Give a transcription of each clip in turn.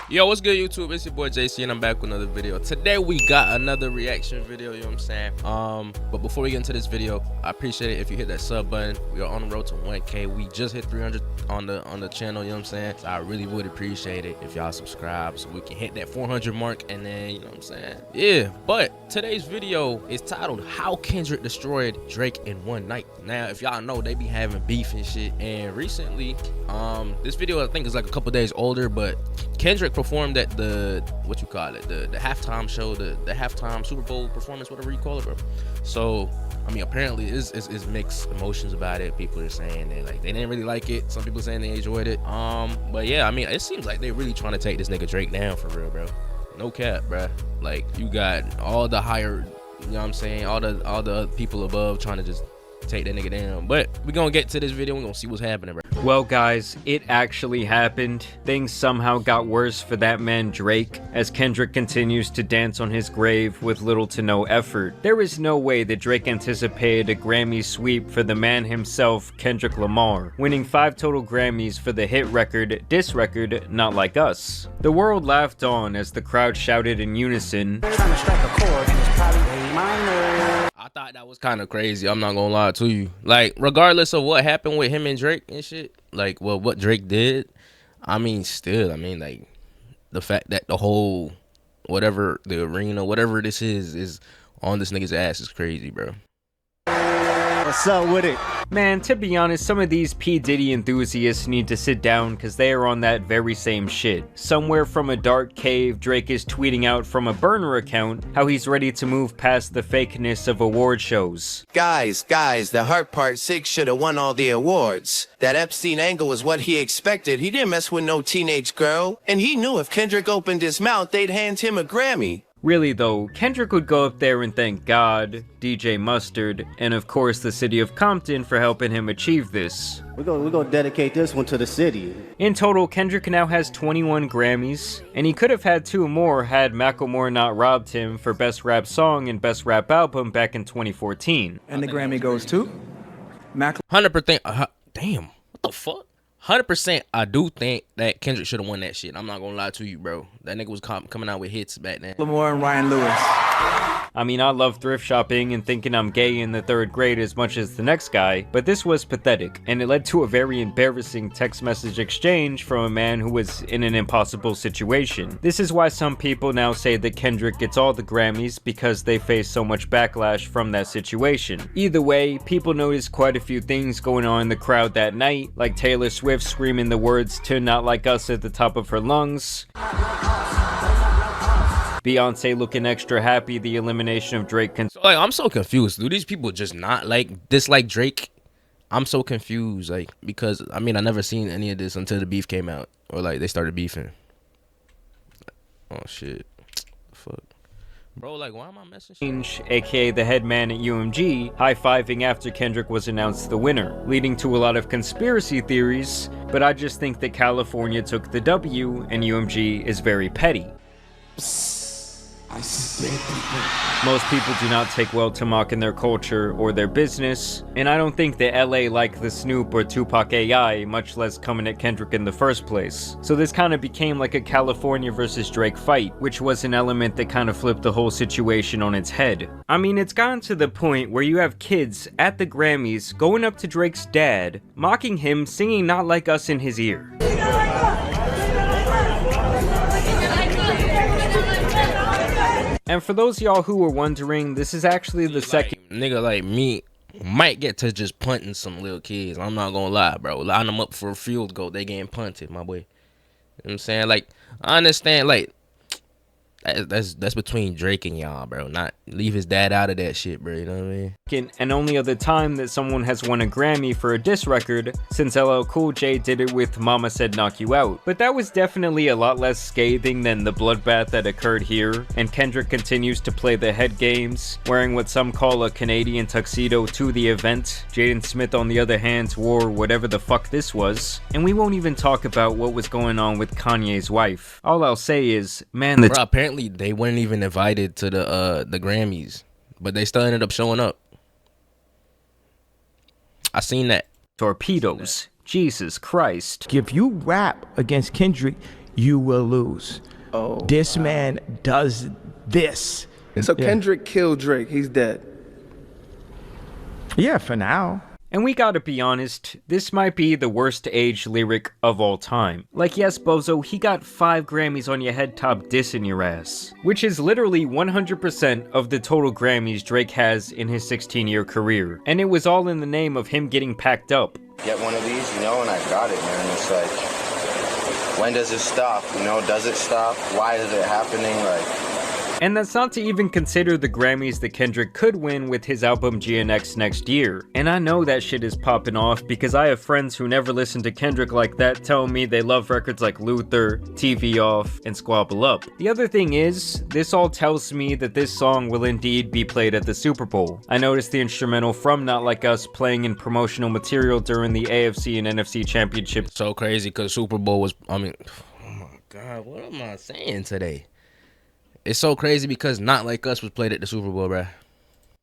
Yo, what's good, YouTube? It's your boy JC and I'm back with another video. Today we got another reaction video, you know what I'm saying? But before we get into this video, I appreciate it if you hit that sub button. We are on the road to 1K. We just hit 300 on the channel, you know what I'm saying? So I really would appreciate it if y'all subscribe so we can hit that 400 mark, and then, you know what I'm saying? Yeah, but today's video is titled How Kendrick Destroyed Drake in One Night. Now, if y'all know, they be having beef and shit, and recently, this video I think is like a couple days older, but Kendrick performed at the the halftime show, the halftime Super Bowl performance, whatever you call it, bro. So I mean, apparently it's mixed emotions about it. People are saying that like they didn't really like it, some people saying they enjoyed it. But yeah, I mean, it seems like they really trying to take this nigga Drake down for real, bro. No cap, bro. Like, you got all the higher, you know what I'm saying, all the people above trying to just take that nigga down. But we gonna get to this video, we're gonna see what's happening, bro. Well guys, it actually happened. Things somehow got worse for that man Drake, as Kendrick continues to dance on his grave with little to no effort. There is no way that Drake anticipated a Grammy sweep for the man himself, Kendrick Lamar, winning 5 total Grammys for the hit record, diss record, Not Like Us. The world laughed on as the crowd shouted in unison, "Trying to strike a chord, and it's probably A minor." I thought that was kind of crazy, I'm not gonna lie to you. Like, regardless of what happened with him and Drake and shit, like, well, what Drake did, I mean, still, I mean, like, the fact that the whole, whatever, the arena, whatever this is on this nigga's ass is crazy, bro. What's up with it? Man, to be honest, some of these P. Diddy enthusiasts need to sit down because they are on that very same shit. Somewhere from a dark cave, Drake is tweeting out from a burner account how he's ready to move past the fakeness of award shows. Guys, the Heart Part 6 should have won all the awards. That Epstein angle was what he expected. He didn't mess with no teenage girl. And he knew if Kendrick opened his mouth, they'd hand him a Grammy. Really though, Kendrick would go up there and thank God, DJ Mustard, and of course the city of Compton for helping him achieve this. We're gonna dedicate this one to the city. In total, Kendrick now has 21 Grammys, and he could have had 2 more had Macklemore not robbed him for Best Rap Song and Best Rap Album back in 2014. And the Grammy goes to Mac. 100%, damn, what the fuck? 100%, I do think that Kendrick should have won that shit. I'm not gonna lie to you, bro. That nigga was coming out with hits back then. Lamar and Ryan Lewis. I mean, I love thrift shopping and thinking I'm gay in the 3rd grade as much as the next guy, but this was pathetic, and it led to a very embarrassing text message exchange from a man who was in an impossible situation. This is why some people now say that Kendrick gets all the Grammys because they face so much backlash from that situation. Either way, people noticed quite a few things going on in the crowd that night, like Taylor Swift screaming the words to Not Like Us at the top of her lungs, Beyonce looking extra happy the elimination of Drake. So, like, I'm so confused. Do these people just not dislike Drake? I'm so confused, like, because I mean, I never seen any of this until the beef came out, or like they started beefing. Oh shit, fuck, bro. Like, why am I messing? AKA the head man at UMG, high-fiving after Kendrick was announced the winner, leading to a lot of conspiracy theories. But I just think that California took the W, and UMG is very petty. Most people do not take well to mocking their culture or their business, and I don't think that LA liked the Snoop or Tupac AI, much less coming at Kendrick in the first place. So this kind of became like a California versus Drake fight, which was an element that kind of flipped the whole situation on its head. I mean, it's gotten to the point where you have kids at the Grammys going up to Drake's dad, mocking him, singing Not Like Us in his ear. And for those of y'all who were wondering, this is actually the second nigga like me might get to just punting some little kids. I'm not gonna lie, bro. Line them up for a field goal, they getting punted, my boy. You know what I'm saying? Like, I understand, like, that's between Drake and y'all, bro. Not leave his dad out of that shit, bro. You know what I mean? And only other time that someone has won a Grammy for a diss record since LL Cool J did it with Mama Said Knock You Out. But that was definitely a lot less scathing than the bloodbath that occurred here. And Kendrick continues to play the head games, wearing what some call a Canadian tuxedo to the event. Jaden Smith, on the other hand, wore whatever the fuck this was. And we won't even talk about what was going on with Kanye's wife. All I'll say is, man, bro, apparently they weren't even invited to the Grammys, but they still ended up showing up. I seen that. Torpedoes. Jesus Christ. If you rap against Kendrick, you will lose. Oh. This man does this. So Kendrick killed Drake. He's dead. Yeah, for now. And we gotta be honest, this might be the worst aged lyric of all time. Like, yes, Bozo, he got 5 Grammys on your head top dissing your ass. Which is literally 100% of the total Grammys Drake has in his 16-year career. And it was all in the name of him getting packed up. Get one of these, you know, and I got it, man. It's like, when does it stop? You know, does it stop? Why is it happening? Like... And that's not to even consider the Grammys that Kendrick could win with his album GNX next year. And I know that shit is popping off because I have friends who never listen to Kendrick like that telling me they love records like Luther, TV Off, and Squabble Up. The other thing is, this all tells me that this song will indeed be played at the Super Bowl. I noticed the instrumental from Not Like Us playing in promotional material during the AFC and NFC Championship. So crazy because Super Bowl was, I mean, oh my God, what am I saying today? It's so crazy because Not Like Us was played at the Super Bowl, bruh.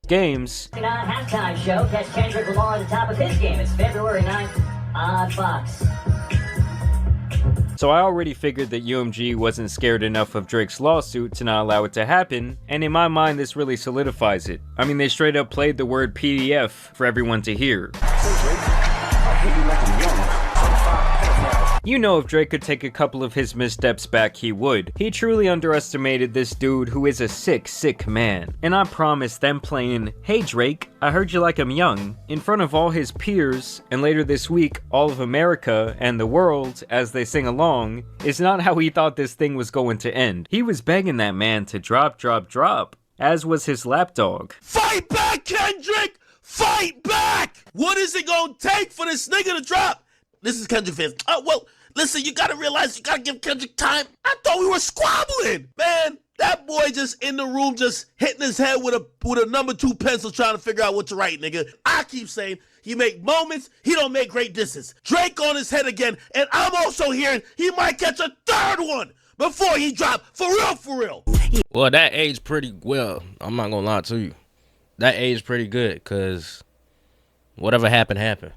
Games. Halftime show, catch Kendrick Lamar at the top of his game. It's February 9th on Fox. So I already figured that UMG wasn't scared enough of Drake's lawsuit to not allow it to happen, and in my mind this really solidifies it. I mean, they straight up played the word PDF for everyone to hear. You know, if Drake could take a couple of his missteps back, he would. He truly underestimated this dude who is a sick, sick man. And I promise them playing, "Hey Drake, I heard you like I'm young," in front of all his peers, and later this week, all of America and the world as they sing along, is not how he thought this thing was going to end. He was begging that man to drop, drop, drop, as was his lapdog. Fight back, Kendrick! Fight back! What is it gonna take for this nigga to drop? This is Kendrick fans. Oh, well, listen, you gotta realize you gotta give Kendrick time. I thought we were squabbling. Man, that boy just in the room just hitting his head with a number 2 pencil trying to figure out what to write, nigga. I keep saying he make moments, he don't make great disses. Drake on his head again, and I'm also hearing he might catch a 3rd one before he drop. For real, for real. Well, that aged pretty well. I'm not gonna lie to you. That aged pretty good, because whatever happened, happened.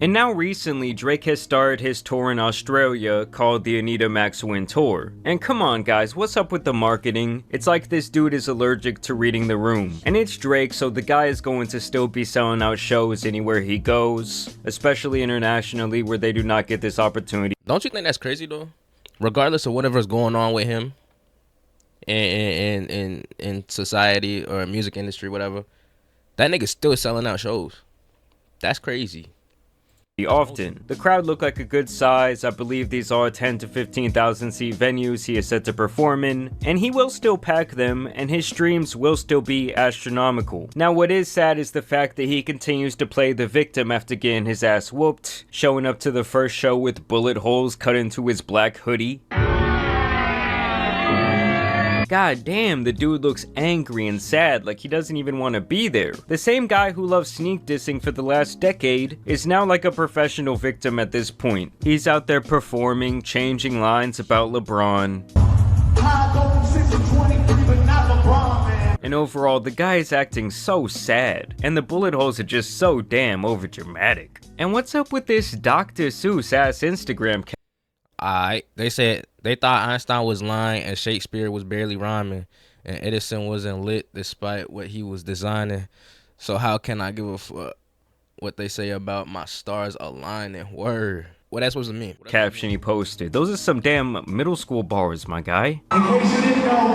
And now recently, Drake has started his tour in Australia called the Anita Max Win Tour. And come on guys, what's up with the marketing? It's like this dude is allergic to reading the room. And it's Drake, so the guy is going to still be selling out shows anywhere he goes, especially internationally where they do not get this opportunity. Don't you think that's crazy though? Regardless of whatever's going on with him in society or music industry, whatever, that nigga's still selling out shows. That's crazy. Often. The crowd looked like a good size. I believe these are 10 to 15,000 seat venues he is set to perform in, and he will still pack them, and his streams will still be astronomical. Now what is sad is the fact that he continues to play the victim after getting his ass whooped, showing up to the first show with bullet holes cut into his black hoodie. God damn, the dude looks angry and sad, like he doesn't even want to be there. The same guy who loved sneak dissing for the last decade is now like a professional victim at this point. He's out there performing, changing lines about LeBron. And overall, the guy is acting so sad, and the bullet holes are just so damn overdramatic. And what's up with this Dr. Seuss ass Instagram? Alright, they said they thought Einstein was lying and Shakespeare was barely rhyming and Edison wasn't lit despite what he was designing. So how can I give a fuck what they say about my stars aligning? Word. What that's supposed to mean? Caption he posted. Those are some damn middle school bars, my guy. In case you didn't know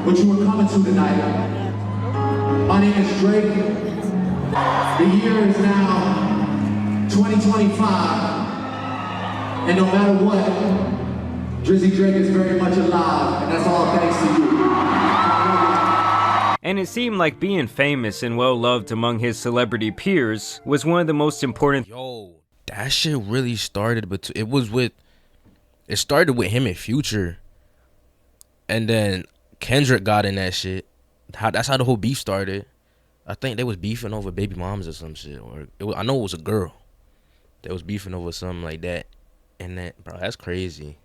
what you were coming to tonight, my name is Drake. The year is now 2025. And no matter what, Drizzy Drake is very much alive, and that's all thanks to you. And it seemed like being famous and well-loved among his celebrity peers was one of the most important. Yo, that shit really started, but it started with him and Future. And then Kendrick got in that shit. That's how the whole beef started. I think they was beefing over baby moms or some shit. I know it was a girl. They was beefing over something like that. And that, bro, that's crazy.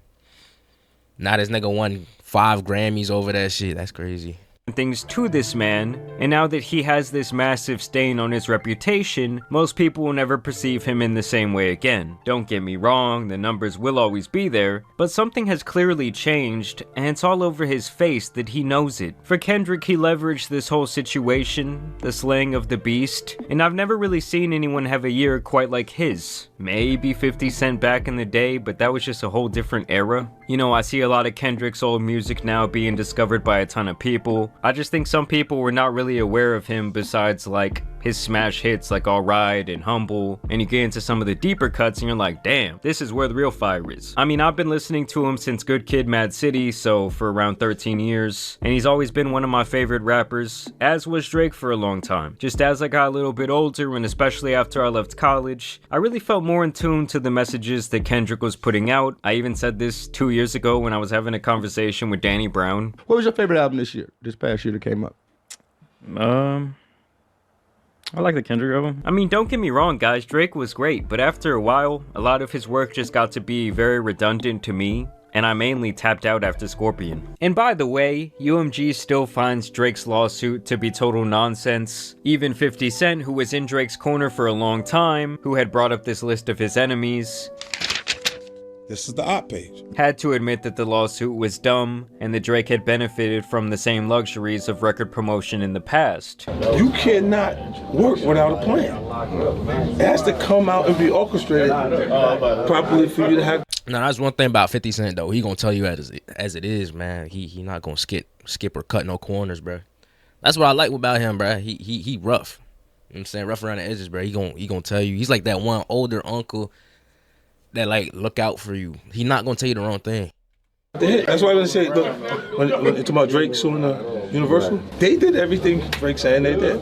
Now this nigga won 5 Grammys over that shit. That's crazy. things to this man, and now that he has this massive stain on his reputation, most people will never perceive him in the same way again. Don't get me wrong, the numbers will always be there, but something has clearly changed, and it's all over his face that he knows it. For Kendrick, he leveraged this whole situation, the slaying of the beast, and I've never really seen anyone have a year quite like his. Maybe 50 Cent back in the day, but that was just a whole different era. You know, I see a lot of Kendrick's old music now being discovered by a ton of people. I just think some people were not really aware of him besides like his smash hits like Alright and Humble, and you get into some of the deeper cuts and you're like, damn, this is where the real fire is. I mean, I've been listening to him since Good Kid, Mad City, so for around 13 years, and he's always been one of my favorite rappers, as was Drake for a long time. Just as I got a little bit older, and especially after I left college, I really felt more in tune to the messages that Kendrick was putting out. I even said this 2 years ago when I was having a conversation with Danny Brown. What was your favorite album this past year that came up? I like the Kendrick album. I mean, don't get me wrong, guys, Drake was great, but after a while, a lot of his work just got to be very redundant to me, and I mainly tapped out after Scorpion. And by the way, UMG still finds Drake's lawsuit to be total nonsense. Even 50 Cent, who was in Drake's corner for a long time, who had brought up this list of his enemies, this is the op page, had to admit that the lawsuit was dumb and that Drake had benefited from the same luxuries of record promotion in the past. You cannot work without a plan. It has to come out and be orchestrated properly for you to have. No, that's one thing about 50 Cent though. He gonna tell you as it is, man. He not gonna skip or cut no corners, bro. That's what I like about him, bro. He rough. You know what I'm saying? Rough around the edges, bro. He gonna tell you. He's like that one older uncle that like look out for you. He not gonna tell you the wrong thing. That's why I was gonna say, look, when you talk about Drake suing Universal, they did everything Drake saying they did.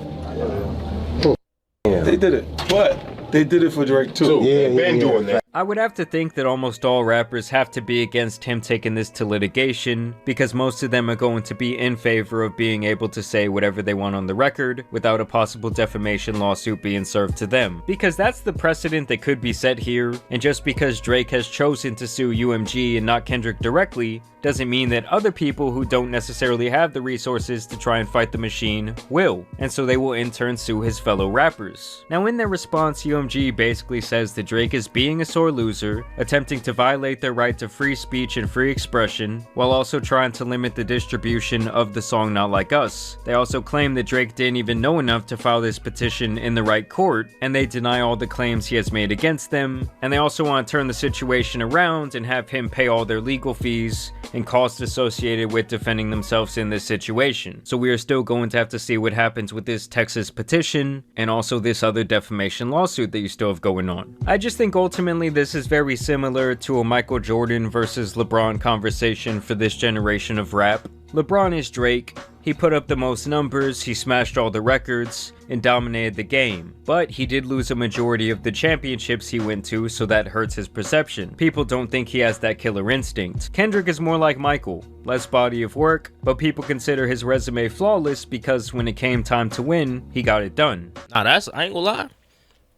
They did it, but they did it for Drake too. Been doing that. I would have to think that almost all rappers have to be against him taking this to litigation, because most of them are going to be in favor of being able to say whatever they want on the record without a possible defamation lawsuit being served to them. Because that's the precedent that could be set here, and just because Drake has chosen to sue UMG and not Kendrick directly, doesn't mean that other people who don't necessarily have the resources to try and fight the machine will, and so they will in turn sue his fellow rappers. Now in their response, UMG basically says that Drake is being a sore loser, attempting to violate their right to free speech and free expression, while also trying to limit the distribution of the song Not Like Us. They also claim that Drake didn't even know enough to file this petition in the right court, and they deny all the claims he has made against them, and they also want to turn the situation around and have him pay all their legal fees and costs associated with defending themselves in this situation. So we are still going to have to see what happens with this Texas petition and also this other defamation lawsuit that you still have going on. I just think ultimately this is very similar to a Michael Jordan versus LeBron conversation for this generation of rap. LeBron is Drake. He put up the most numbers, he smashed all the records, and dominated the game. But he did lose a majority of the championships he went to, so that hurts his perception. People don't think he has that killer instinct. Kendrick is more like Michael. Less body of work, but people consider his resume flawless because when it came time to win, he got it done. Nah, I ain't gonna lie.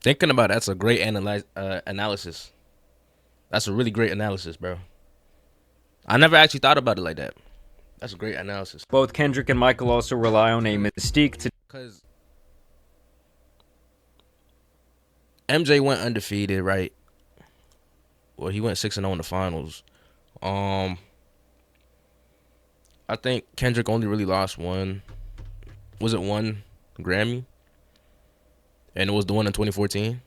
Thinking about it, that's a great analysis. That's a really great analysis, bro. I never actually thought about it like that. That's a great analysis. Both Kendrick and Michael also rely on a mystique to... Because MJ went undefeated, right? Well, he went 6-0 in the finals. I think Kendrick only really lost one. Was it one Grammy? And it was the one in 2014.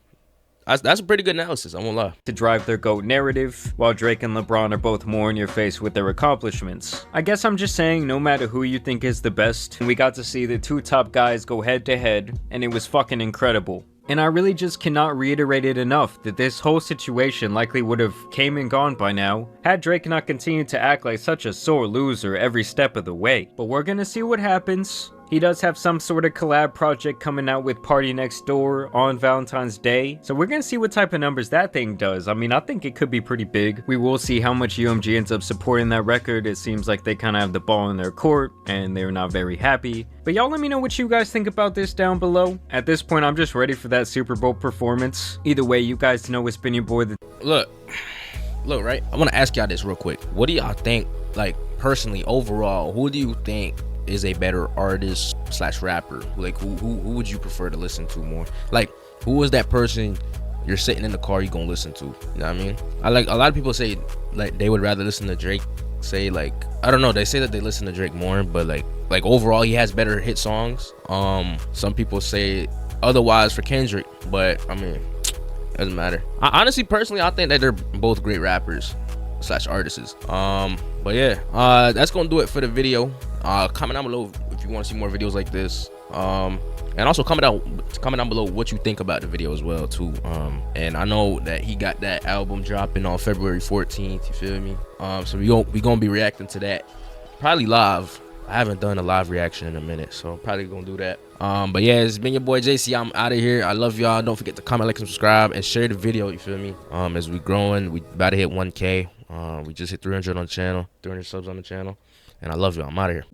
That's a pretty good analysis, I won't lie. To drive their GOAT narrative, while Drake and LeBron are both more in your face with their accomplishments. I guess I'm just saying, no matter who you think is the best, we got to see the two top guys go head to head, and it was fucking incredible. And I really just cannot reiterate it enough that this whole situation likely would have came and gone by now, had Drake not continued to act like such a sore loser every step of the way. But we're gonna see what happens. He does have some sort of collab project coming out with Party Next Door on Valentine's Day, so we're gonna see what type of numbers that thing does. I mean, I think it could be pretty big. We will see how much UMG ends up supporting that record. It seems like they kind of have the ball in their court, and they're not very happy. But y'all let me know what you guys think about this down below. At this point, I'm just ready for that Super Bowl performance. Either way, you guys know it's been your boy. Look, right? I want to ask y'all this real quick. What do y'all think, like, personally, overall, who do you think is a better artist slash rapper? Like who would you prefer to listen to more? Like who is that person you're sitting in the car you gonna listen to? You know what I mean? I like a lot of people say like they would rather listen to Drake. Say like, I don't know, they say that they listen to Drake more, but like overall he has better hit songs. Some people say otherwise for Kendrick, but I mean, doesn't matter. Honestly, personally, I think that they're both great rappers slash artists. But yeah, that's gonna do it for the video. Comment down below if you want to see more videos like this. And also comment down below what you think about the video as well too. And I know that he got that album dropping on February 14th, you feel me? So we gonna be reacting to that probably live. I haven't done a live reaction in a minute, so probably gonna do that. But yeah, it's been your boy JC. I'm out of here. I love y'all. Don't forget to comment, like, and subscribe, and share the video, you feel me? As we growing, we about to hit 1K. We just hit 300 on the channel, 300 subs on the channel, and I love y'all. I'm out of here.